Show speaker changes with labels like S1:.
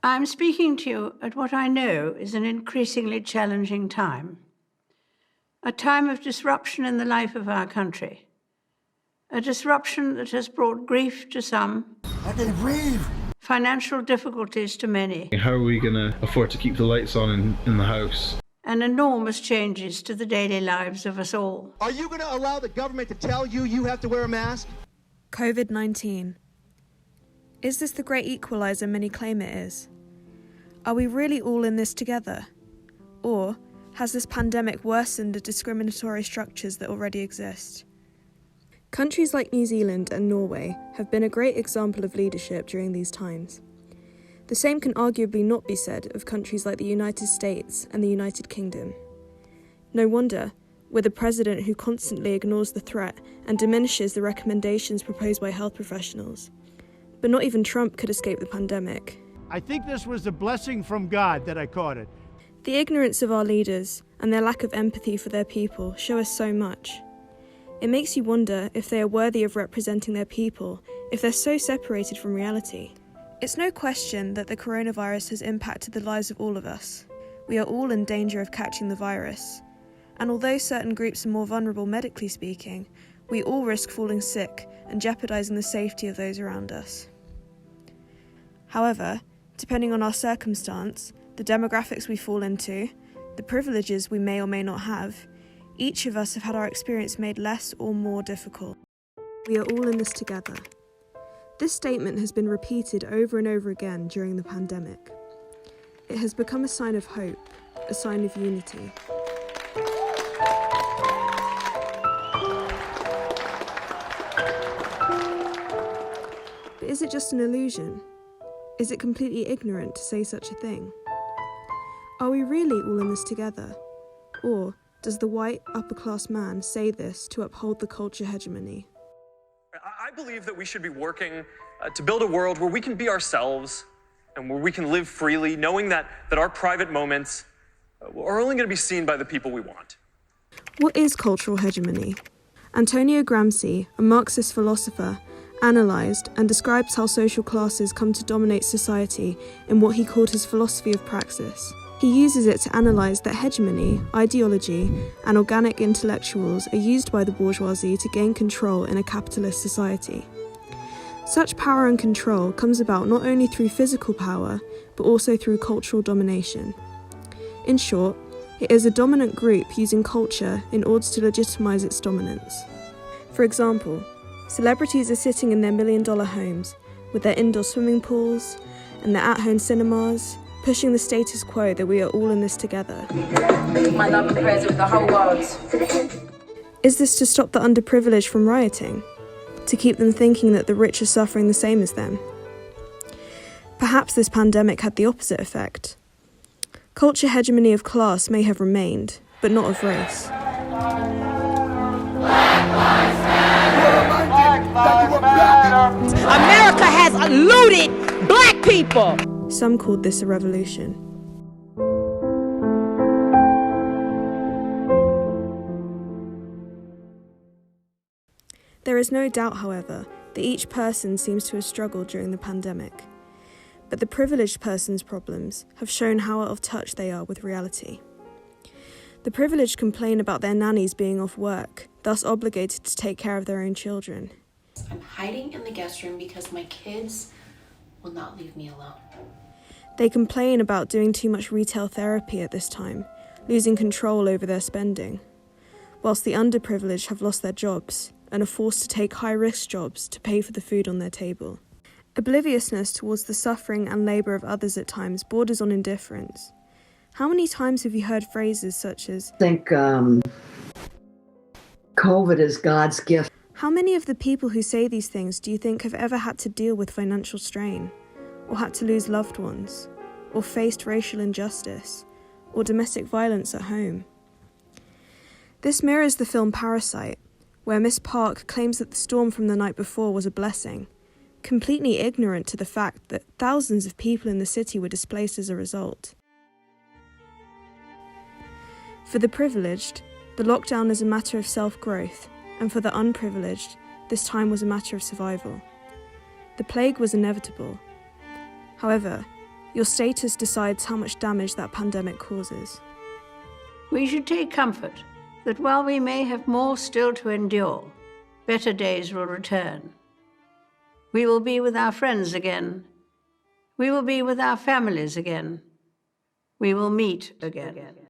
S1: I'm speaking to you at what I know is an increasingly challenging time. A time of disruption in the life of our country. A disruption that has brought grief to some.
S2: I can breathe.
S1: Financial difficulties to many.
S3: How are we going to afford to keep the lights on in the house?
S1: And enormous changes to the daily lives of us all.
S2: Are you going to allow the government to tell you you have to wear a mask?
S4: COVID-19. Is this the Great Equaliser many claim it is? Are we really all in this together? Or has this pandemic worsened the discriminatory structures that already exist? Countries like New Zealand and Norway have been a great example of leadership during these times. The same can arguably not be said of countries like the United States and the United Kingdom. No wonder, with a president who constantly ignores the threat and diminishes the recommendations proposed by health professionals. But not even Trump could escape the pandemic.
S5: I think this was a blessing from God that I caught it.
S4: The ignorance of our leaders and their lack of empathy for their people show us so much. It makes you wonder if they are worthy of representing their people, if they're so separated from reality. It's no question that the coronavirus has impacted the lives of all of us. We are all in danger of catching the virus. And although certain groups are more vulnerable medically speaking, we all risk falling sick and jeopardising the safety of those around us. However, depending on our circumstance, the demographics we fall into, the privileges we may or may not have, each of us have had our experience made less or more difficult. We are all in this together. This statement has been repeated over and over again during the pandemic. It has become a sign of hope, a sign of unity. But is it just an illusion? Is it completely ignorant to say such a thing? Are we really all in this together? Or does the white, upper-class man say this to uphold the culture hegemony?
S6: I believe that we should be working to build a world where we can be ourselves and where we can live freely, knowing that our private moments are only going to be seen by the people we want.
S4: What is cultural hegemony? Antonio Gramsci, a Marxist philosopher, analysed and describes how social classes come to dominate society in what he called his philosophy of praxis. He uses it to analyse that hegemony, ideology, and organic intellectuals are used by the bourgeoisie to gain control in a capitalist society. Such power and control comes about not only through physical power, but also through cultural domination. In short, it is a dominant group using culture in order to legitimise its dominance. For example, celebrities are sitting in their million-dollar homes with their indoor swimming pools and their at-home cinemas, pushing the status quo that we are all in this together.
S7: My love and prayers with the whole world.
S4: Is this to stop the underprivileged from rioting? To keep them thinking that the rich are suffering the same as them? Perhaps this pandemic had the opposite effect. Culture hegemony of class may have remained, but not of race.
S7: America has looted black people.
S4: Some called this a revolution. There is no doubt, however, that each person seems to have struggled during the pandemic. But the privileged person's problems have shown how out of touch they are with reality. The privileged complain about their nannies being off work, thus obligated to take care of their own children.
S8: I'm hiding in the guest room because my kids will not leave me alone.
S4: They complain about doing too much retail therapy at this time, losing control over their spending, whilst the underprivileged have lost their jobs and are forced to take high-risk jobs to pay for the food on their table. Obliviousness towards the suffering and labour of others at times borders on indifference. How many times have you heard phrases such as,
S9: I think COVID is God's gift.
S4: How many of the people who say these things do you think have ever had to deal with financial strain, or had to lose loved ones, or faced racial injustice, or domestic violence at home? This mirrors the film Parasite, where Miss Park claims that the storm from the night before was a blessing, completely ignorant to the fact that thousands of people in the city were displaced as a result. For the privileged, the lockdown is a matter of self-growth, and for the unprivileged, this time was a matter of survival. The plague was inevitable. However, Your status decides how much damage that pandemic causes.
S1: We should take comfort that while we may have more still to endure, better days will return. We will be with our friends again. We will be with our families again. We will meet again.